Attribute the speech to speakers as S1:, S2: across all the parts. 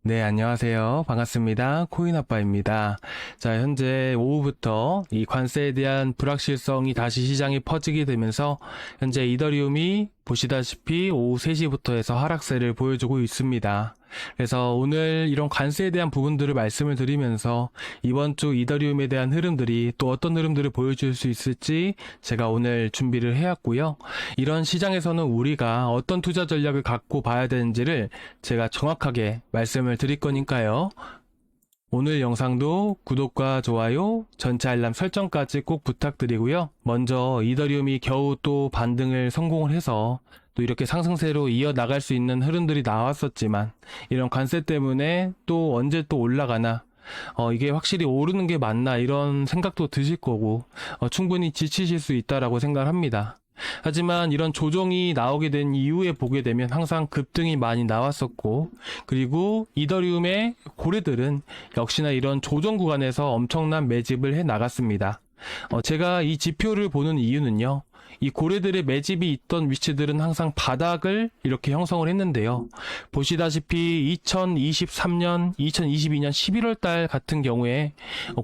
S1: 네, 안녕하세요. 반갑습니다. 코인아빠입니다. 자, 현재 오후부터 이 관세에 대한 불확실성이 다시 시장에 퍼지게 되면서 현재 이더리움이 보시다시피 오후 3시부터 해서 하락세를 보여주고 있습니다. 그래서 오늘 이런 관세에 대한 부분들을 말씀을 드리면서 이번 주 이더리움에 대한 흐름들이 또 어떤 흐름들을 보여줄 수 있을지 제가 오늘 준비를 해왔고요. 이런 시장에서는 우리가 어떤 투자 전략을 갖고 봐야 되는지를 제가 정확하게 말씀을 드릴 거니까요. 오늘 영상도 구독과 좋아요, 전체 알람 설정까지 꼭 부탁드리고요. 먼저 이더리움이 겨우 또 반등을 성공을 해서 또 이렇게 상승세로 이어나갈 수 있는 흐름들이 나왔었지만 이런 관세 때문에 또 언제 또 올라가나 이게 확실히 오르는 게 맞나 이런 생각도 드실 거고 충분히 지치실 수 있다라고 생각합니다. 하지만 이런 조정이 나오게 된 이후에 보게 되면 항상 급등이 많이 나왔었고, 그리고 이더리움의 고래들은 역시나 이런 조정 구간에서 엄청난 매집을 해 나갔습니다. 제가 이 지표를 보는 이유는요, 이 고래들의 매집이 있던 위치들은 항상 바닥을 이렇게 형성을 했는데요. 보시다시피 2023년, 2022년 11월 달 같은 경우에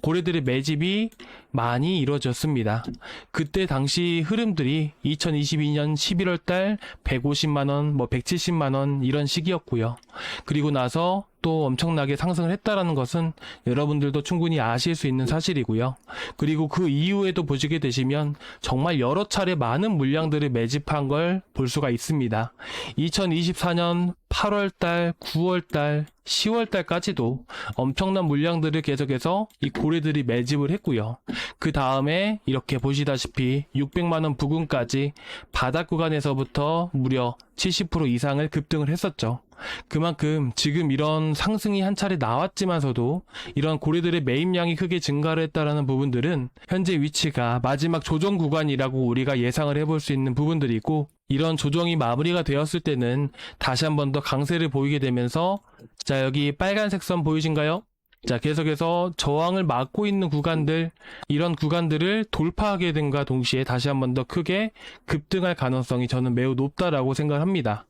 S1: 고래들의 매집이 많이 이루어졌습니다. 그때 당시 흐름들이 2022년 11월 달 150만원, 170만원 이런 시기였고요. 그리고 나서 또 엄청나게 상승을 했다라는 것은 여러분들도 충분히 아실 수 있는 사실이고요. 그리고 그 이후에도 보시게 되시면 정말 여러 차례 많은 물량들을 매집한 걸 볼 수가 있습니다. 2024년 8월달, 9월달, 10월달까지도 엄청난 물량들을 계속해서 이 고래들이 매집을 했고요. 그 다음에 이렇게 보시다시피 600만원 부근까지 바닥 구간에서부터 무려 70% 이상을 급등을 했었죠. 그만큼 지금 이런 상승이 한 차례 나왔지만서도 이런 고래들의 매입량이 크게 증가를 했다라는 부분들은 현재 위치가 마지막 조정 구간이라고 우리가 예상을 해볼 수 있는 부분들이고, 이런 조정이 마무리가 되었을 때는 다시 한 번 더 강세를 보이게 되면서, 자, 여기 빨간색 선 보이신가요? 자, 계속해서 저항을 막고 있는 구간들, 이런 구간들을 돌파하게 된과 동시에 다시 한 번 더 크게 급등할 가능성이 저는 매우 높다라고 생각합니다.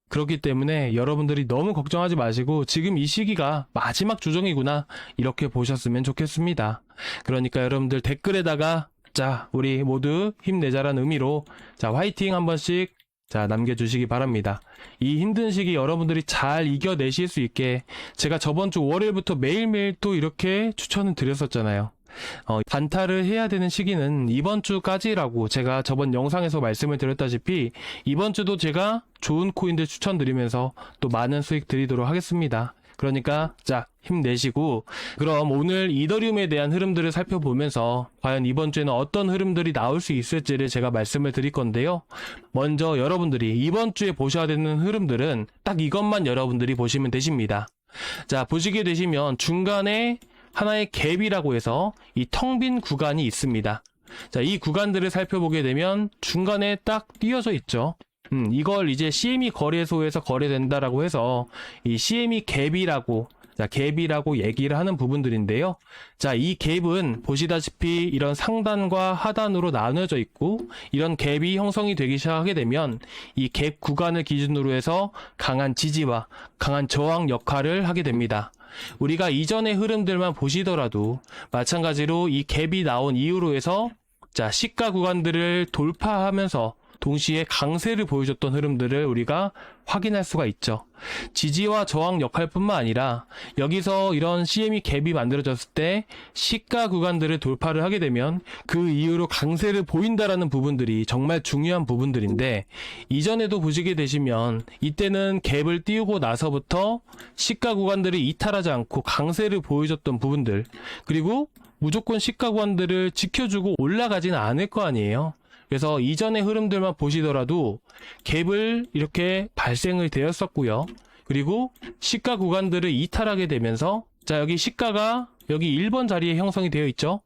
S1: 그렇기 때문에 여러분들이 너무 걱정하지 마시고 지금 이 시기가 마지막 조정이구나 이렇게 보셨으면 좋겠습니다. 그러니까 여러분들 댓글에다가 자, 우리 모두 힘내자라는 의미로 자, 화이팅 한 번씩 자, 남겨주시기 바랍니다. 이 힘든 시기 여러분들이 잘 이겨내실 수 있게 제가 저번 주 월요일부터 매일매일 또 이렇게 추천을 드렸었잖아요. 단타를 해야 되는 시기는 이번 주까지라고 제가 저번 영상에서 말씀을 드렸다시피 이번 주도 제가 좋은 코인들 추천드리면서 또 많은 수익 드리도록 하겠습니다. 그러니까 자, 힘내시고, 그럼 오늘 이더리움에 대한 흐름들을 살펴보면서 과연 이번 주에는 어떤 흐름들이 나올 수 있을지를 제가 말씀을 드릴 건데요. 먼저 여러분들이 이번 주에 보셔야 되는 흐름들은 딱 이것만 여러분들이 보시면 되십니다. 자, 보시게 되시면 중간에 하나의 갭이라고 해서 이 텅 빈 구간이 있습니다. 자, 이 구간들을 살펴보게 되면 중간에 딱 띄어져 있죠. 이걸 이제 CME 거래소에서 거래된다라고 해서 이 CME 갭이라고, 자, 갭이라고 얘기를 하는 부분들인데요. 자, 이 갭은 보시다시피 이런 상단과 하단으로 나눠져 있고, 이런 갭이 형성이 되기 시작하게 되면 이 갭 구간을 기준으로 해서 강한 지지와 강한 저항 역할을 하게 됩니다. 우리가 이전의 흐름들만 보시더라도 마찬가지로 이 갭이 나온 이후로 해서 자, 시가 구간들을 돌파하면서 동시에 강세를 보여줬던 흐름들을 우리가 확인할 수가 있죠. 지지와 저항 역할뿐만 아니라 여기서 이런 CME 갭이 만들어졌을 때 시가 구간들을 돌파를 하게 되면 그 이후로 강세를 보인다라는 부분들이 정말 중요한 부분들인데, 이전에도 보시게 되시면 이때는 갭을 띄우고 나서부터 시가 구간들을 이탈하지 않고 강세를 보여줬던 부분들, 그리고 무조건 시가 구간들을 지켜주고 올라가지는 않을 거 아니에요. 그래서 이전의 흐름들만 보시더라도 갭을 이렇게 발생을 되었었고요. 그리고 시가 구간들을 이탈하게 되면서 자, 여기 시가가 여기 1번 자리에 형성이 되어 있죠.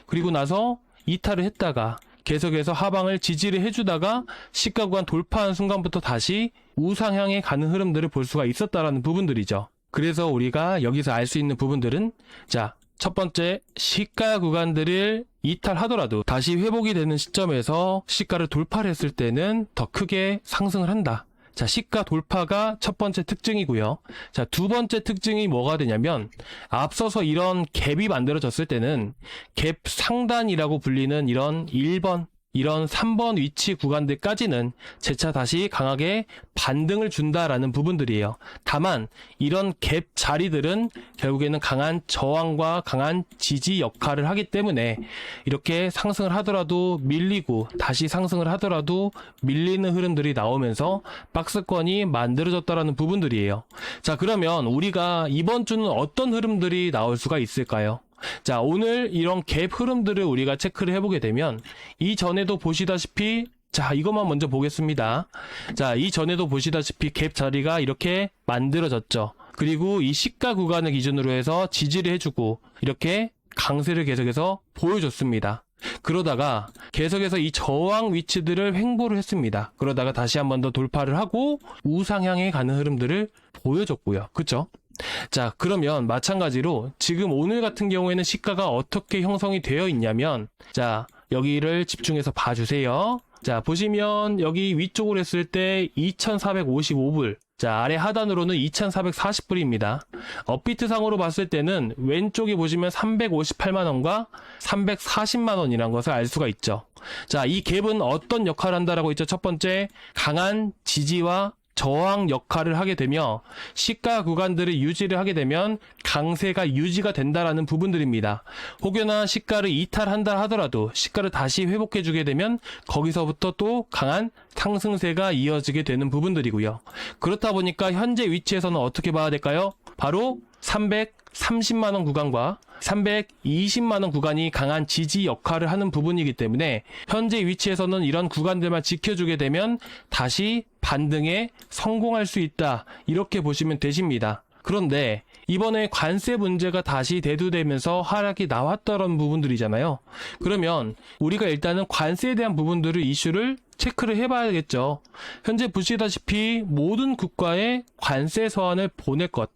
S1: 그리고 나서 이탈을 했다가 계속해서 하방을 지지를 해주다가 시가 구간 돌파한 순간부터 다시 우상향에 가는 흐름들을 볼 수가 있었다라는 부분들이죠. 그래서 우리가 여기서 알 수 있는 부분들은 자, 첫 번째, 시가 구간들을 이탈하더라도 다시 회복이 되는 시점에서 시가를 돌파를 했을 때는 더 크게 상승을 한다. 자, 시가 돌파가 첫 번째 특징이고요. 자, 두 번째 특징이 뭐가 되냐면 앞서서 이런 갭이 만들어졌을 때는 갭 상단이라고 불리는 이런 1번, 이런 3번 위치 구간들까지는 재차 다시 강하게 반등을 준다라는 부분들이에요. 다만 이런 갭 자리들은 결국에는 강한 저항과 강한 지지 역할을 하기 때문에 이렇게 상승을 하더라도 밀리고 다시 상승을 하더라도 밀리는 흐름들이 나오면서 박스권이 만들어졌다라는 부분들이에요. 자, 그러면 우리가 이번 주는 어떤 흐름들이 나올 수가 있을까요? 자, 오늘 이런 갭 흐름들을 우리가 체크를 해보게 되면 이전에도 보시다시피, 자, 이것만 먼저 보겠습니다. 자, 이전에도 보시다시피 갭 자리가 이렇게 만들어졌죠. 그리고 이 시가 구간을 기준으로 해서 지지를 해주고 이렇게 강세를 계속해서 보여줬습니다. 그러다가 계속해서 이 저항 위치들을 횡보를 했습니다. 그러다가 다시 한 번 더 돌파를 하고 우상향에 가는 흐름들을 보여줬고요. 그쵸? 자, 그러면 마찬가지로 지금 오늘 같은 경우에는 시가가 어떻게 형성이 되어 있냐면, 자, 여기를 집중해서 봐주세요. 자, 보시면 여기 위쪽으로 했을 때 2455불, 자, 아래 하단으로는 2440불입니다. 업비트 상으로 봤을 때는 왼쪽에 보시면 358만원과 340만원이라는 것을 알 수가 있죠. 자, 이 갭은 어떤 역할을 한다라고 했죠? 첫 번째, 강한 지지와 저항 역할을 하게 되며 시가 구간들을 유지를 하게 되면 강세가 유지가 된다라는 부분들입니다. 혹여나 시가를 이탈한다 하더라도 시가를 다시 회복해 주게 되면 거기서부터 또 강한 상승세가 이어지게 되는 부분들이고요. 그렇다 보니까 현재 위치에서는 어떻게 봐야 될까요? 바로 330만원 구간과 320만원 구간이 강한 지지 역할을 하는 부분이기 때문에 현재 위치에서는 이런 구간들만 지켜주게 되면 다시 반등에 성공할 수 있다, 이렇게 보시면 되십니다. 그런데 이번에 관세 문제가 다시 대두되면서 하락이 나왔던 부분들이잖아요. 그러면 우리가 일단은 관세에 대한 부분들을 이슈를 체크를 해봐야겠죠. 현재 보시다시피 모든 국가에 관세 서한을 보낼 것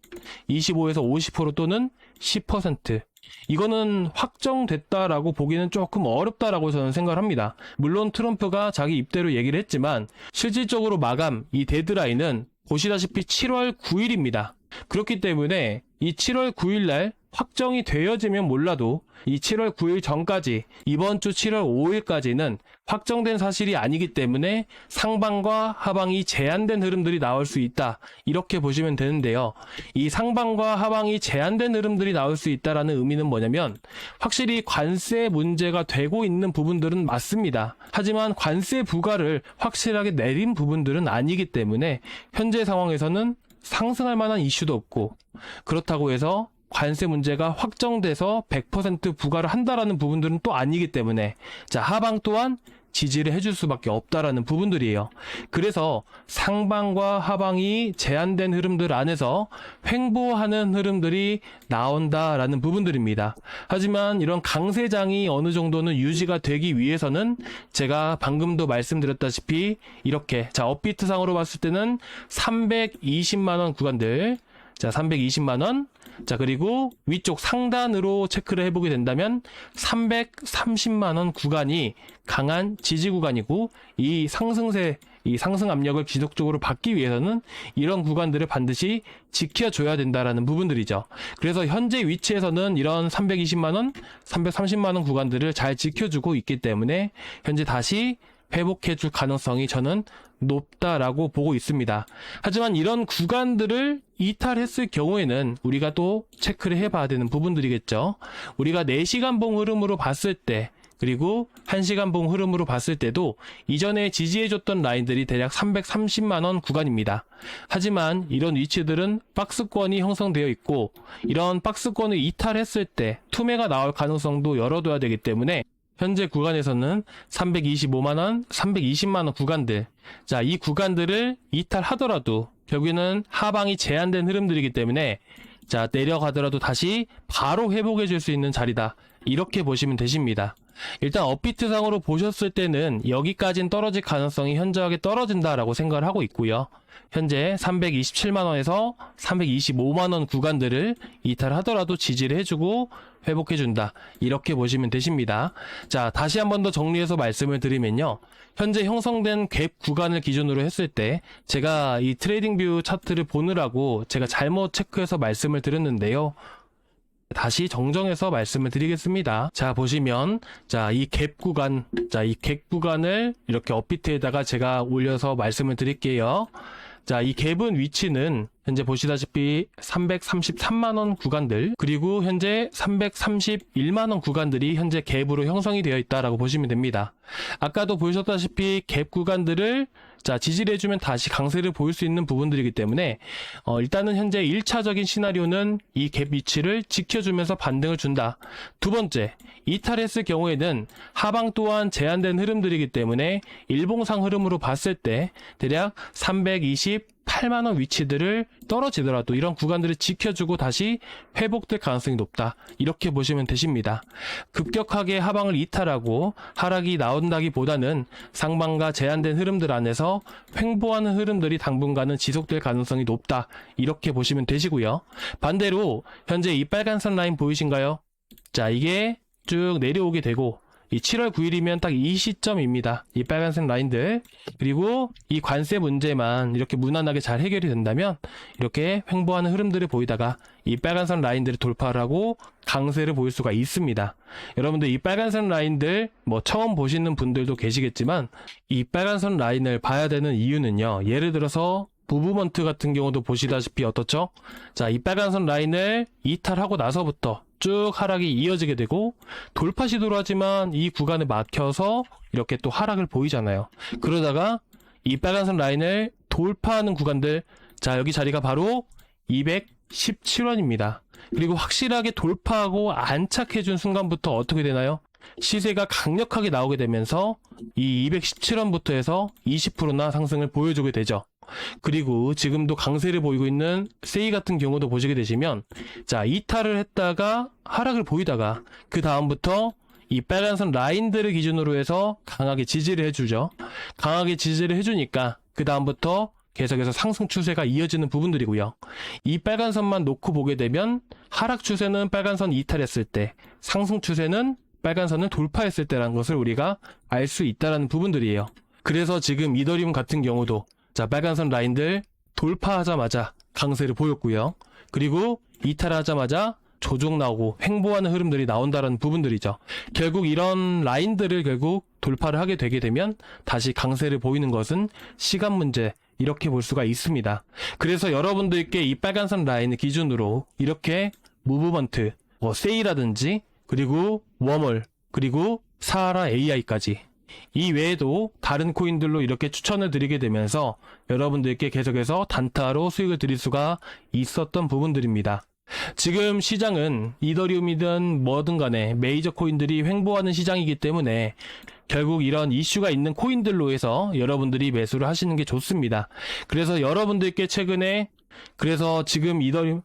S1: 25에서 50% 또는 10%, 이거는 확정됐다라고 보기는 조금 어렵다라고 저는 생각을 합니다. 물론 트럼프가 자기 입대로 얘기를 했지만 실질적으로 마감, 이 데드라인은 보시다시피 7월 9일입니다. 그렇기 때문에 이 7월 9일 날 확정이 되어지면 몰라도 이 7월 9일 전까지, 이번 주 7월 5일까지는 확정된 사실이 아니기 때문에 상방과 하방이 제한된 흐름들이 나올 수 있다, 이렇게 보시면 되는데요. 이 상방과 하방이 제한된 흐름들이 나올 수 있다라는 의미는 뭐냐면 확실히 관세 문제가 되고 있는 부분들은 맞습니다. 하지만 관세 부과를 확실하게 내린 부분들은 아니기 때문에 현재 상황에서는 상승할 만한 이슈도 없고, 그렇다고 해서 관세 문제가 확정돼서 100% 부과를 한다라는 부분들은 또 아니기 때문에, 자, 하방 또한 지지를 해줄 수밖에 없다라는 부분들이에요. 그래서 상방과 하방이 제한된 흐름들 안에서 횡보하는 흐름들이 나온다라는 부분들입니다. 하지만 이런 강세장이 어느 정도는 유지가 되기 위해서는 제가 방금도 말씀드렸다시피 이렇게, 자, 업비트 상으로 봤을 때는 320만원 구간들, 자, 320만원, 자, 그리고 위쪽 상단으로 체크를 해보게 된다면 330만원 구간이 강한 지지 구간이고, 이 상승세, 이 상승 압력을 지속적으로 받기 위해서는 이런 구간들을 반드시 지켜줘야 된다라는 부분들이죠. 그래서 현재 위치에서는 이런 320만원, 330만원 구간들을 잘 지켜주고 있기 때문에 현재 다시 회복해줄 가능성이 저는 높다라고 보고 있습니다. 하지만 이런 구간들을 이탈했을 경우에는 우리가 또 체크를 해봐야 되는 부분들이겠죠. 우리가 4시간 봉 흐름으로 봤을 때, 그리고 1시간 봉 흐름으로 봤을 때도 이전에 지지해줬던 라인들이 대략 330만원 구간입니다. 하지만 이런 위치들은 박스권이 형성되어 있고, 이런 박스권을 이탈했을 때 투매가 나올 가능성도 열어둬야 되기 때문에 현재 구간에서는 325만원, 320만원 구간들, 자, 이 구간들을 이탈하더라도 결국에는 하방이 제한된 흐름들이기 때문에, 자, 내려가더라도 다시 바로 회복해 줄 수 있는 자리다, 이렇게 보시면 되십니다. 일단 업비트상으로 보셨을 때는 여기까지는 떨어질 가능성이 현저하게 떨어진다라고 생각을 하고 있고요. 현재 327만원에서 325만원 구간들을 이탈하더라도 지지를 해주고 회복해준다, 이렇게 보시면 되십니다. 자, 다시 한 번 더 정리해서 말씀을 드리면요, 현재 형성된 갭 구간을 기준으로 했을 때 제가 이 트레이딩뷰 차트를 보느라고 제가 잘못 체크해서 말씀을 드렸는데요, 다시 정정해서 말씀을 드리겠습니다. 자, 보시면, 자, 이 갭 구간, 자, 이 갭 구간을 이렇게 업비트에다가 제가 올려서 말씀을 드릴게요. 자, 이 갭은 위치는 현재 보시다시피 333만원 구간들, 그리고 현재 331만원 구간들이 현재 갭으로 형성이 되어 있다라고 보시면 됩니다. 아까도 보셨다시피 갭 구간들을 자, 지지를 해주면 다시 강세를 보일 수 있는 부분들이기 때문에 일단은 현재 1차적인 시나리오는 이 갭 위치를 지켜주면서 반등을 준다. 두 번째, 이탈했을 경우에는 하방 또한 제한된 흐름들이기 때문에 일봉상 흐름으로 봤을 때 대략 328만원 위치들을 떨어지더라도 이런 구간들을 지켜주고 다시 회복될 가능성이 높다, 이렇게 보시면 되십니다. 급격하게 하방을 이탈하고 하락이 나온다기보다는 상방과 제한된 흐름들 안에서 횡보하는 흐름들이 당분간은 지속될 가능성이 높다, 이렇게 보시면 되시고요. 반대로 현재 이 빨간선 라인 보이신가요? 자, 이게 쭉 내려오게 되고 이 7월 9일이면 딱 이 시점입니다. 이 빨간색 라인들, 그리고 이 관세 문제만 이렇게 무난하게 잘 해결이 된다면 이렇게 횡보하는 흐름들을 보이다가 이 빨간선 라인들을 돌파를 하고 강세를 보일 수가 있습니다. 여러분들 이 빨간선 라인들 뭐 처음 보시는 분들도 계시겠지만 이 빨간선 라인을 봐야 되는 이유는요, 예를 들어서 무브먼트 같은 경우도 보시다시피 어떻죠? 자, 이 빨간선 라인을 이탈하고 나서부터 쭉 하락이 이어지게 되고 돌파 시도를 하지만 이 구간에 막혀서 이렇게 또 하락을 보이잖아요. 그러다가 이 빨간선 라인을 돌파하는 구간들, 자, 여기 자리가 바로 217원입니다. 그리고 확실하게 돌파하고 안착해준 순간부터 어떻게 되나요? 시세가 강력하게 나오게 되면서 이 217원부터 해서 20%나 상승을 보여주게 되죠. 그리고 지금도 강세를 보이고 있는 세이 같은 경우도 보시게 되시면, 자, 이탈을 했다가 하락을 보이다가 그 다음부터 이 빨간선 라인들을 기준으로 해서 강하게 지지를 해주죠. 강하게 지지를 해주니까 그 다음부터 계속해서 상승 추세가 이어지는 부분들이고요. 이 빨간선만 놓고 보게 되면 하락 추세는 빨간선 이탈했을 때, 상승 추세는 빨간선을 돌파했을 때라는 것을 우리가 알 수 있다는 부분들이에요. 그래서 지금 이더리움 같은 경우도 자, 빨간선 라인들 돌파하자마자 강세를 보였고요. 그리고 이탈하자마자 조정 나오고 횡보하는 흐름들이 나온다는 부분들이죠. 결국 이런 라인들을 결국 돌파를 하게 되게 되면 다시 강세를 보이는 것은 시간 문제, 이렇게 볼 수가 있습니다. 그래서 여러분들께 이 빨간선 라인을 기준으로 이렇게 무브먼트, 세이라든지 그리고 웜월, 그리고 사하라 AI까지 이 외에도 다른 코인들로 이렇게 추천을 드리게 되면서 여러분들께 계속해서 단타로 수익을 드릴 수가 있었던 부분들입니다. 지금 시장은 이더리움이든 뭐든 간에 메이저 코인들이 횡보하는 시장이기 때문에 결국 이런 이슈가 있는 코인들로 해서 여러분들이 매수를 하시는 게 좋습니다. 그래서 여러분들께 최근에 지금 이더리움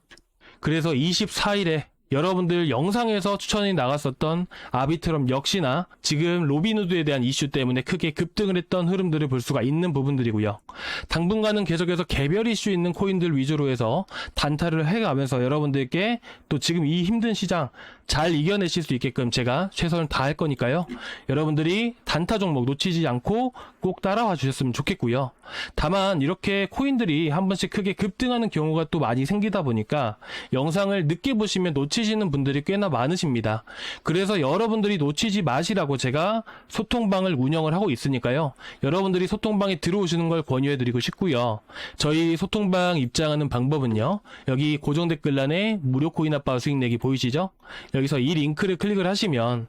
S1: 24일에 여러분들 영상에서 추천이 나갔었던 아비트럼 역시나 지금 로빈후드에 대한 이슈 때문에 크게 급등을 했던 흐름들을 볼 수가 있는 부분들이고요. 당분간은 계속해서 개별 이슈 있는 코인들 위주로 해서 단타를 해가면서 여러분들께 또 지금 이 힘든 시장 잘 이겨내실 수 있게끔 제가 최선을 다할 거니까요. 여러분들이 단타 종목 놓치지 않고 꼭 따라와 주셨으면 좋겠고요. 다만 이렇게 코인들이 한 번씩 크게 급등하는 경우가 또 많이 생기다 보니까 영상을 늦게 보시면 놓치시는 분들이 꽤나 많으십니다. 그래서 여러분들이 놓치지 마시라고 제가 소통방을 운영을 하고 있으니까요. 여러분들이 소통방에 들어오시는 걸 권유해드리고 싶고요. 저희 소통방 입장하는 방법은요. 여기 고정 댓글란에 무료 코인 아빠 수익 내기 보이시죠? 여기서 이 링크를 클릭을 하시면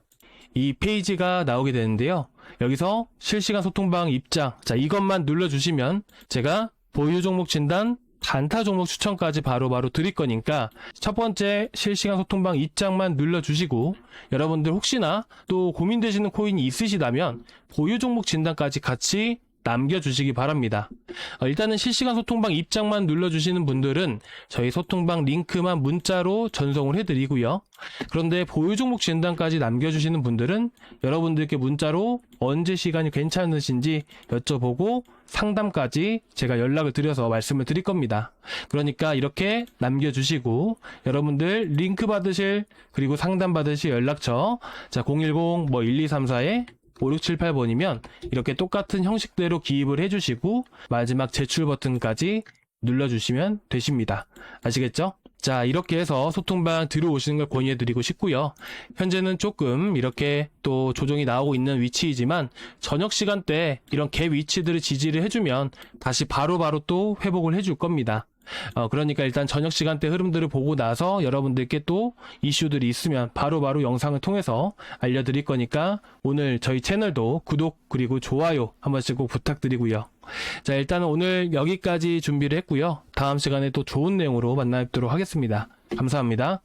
S1: 이 페이지가 나오게 되는데요. 여기서 실시간 소통방 입장, 자, 이것만 눌러주시면 제가 보유 종목 진단, 단타 종목 추천까지 바로바로 드릴 거니까 첫 번째 실시간 소통방 입장만 눌러주시고 여러분들 혹시나 또 고민되시는 코인이 있으시다면 보유 종목 진단까지 같이 남겨주시기 바랍니다. 일단은 실시간 소통방 입장만 눌러주시는 분들은 저희 소통방 링크만 문자로 전송을 해드리고요. 그런데 보유 종목 진단까지 남겨주시는 분들은 여러분들께 문자로 언제 시간이 괜찮으신지 여쭤보고 상담까지 제가 연락을 드려서 말씀을 드릴 겁니다. 그러니까 이렇게 남겨주시고 여러분들 링크 받으실 그리고 상담 받으실 연락처 010 1234에 5678번이면 이렇게 똑같은 형식대로 기입을 해주시고 마지막 제출 버튼까지 눌러주시면 되십니다. 아시겠죠? 자, 이렇게 해서 소통방 들어오시는 걸 권유해드리고 싶고요. 현재는 조금 이렇게 또 조정이 나오고 있는 위치이지만 저녁 시간대 이런 갭 위치들을 지지를 해주면 다시 바로바로 또 회복을 해줄 겁니다. 그러니까 일단 저녁 시간대 흐름들을 보고 나서 여러분들께 또 이슈들이 있으면 바로바로 영상을 통해서 알려드릴 거니까 오늘 저희 채널도 구독 그리고 좋아요 한 번씩 꼭 부탁드리고요. 자, 일단은 오늘 여기까지 준비를 했고요. 다음 시간에 또 좋은 내용으로 만나 뵙도록 하겠습니다. 감사합니다.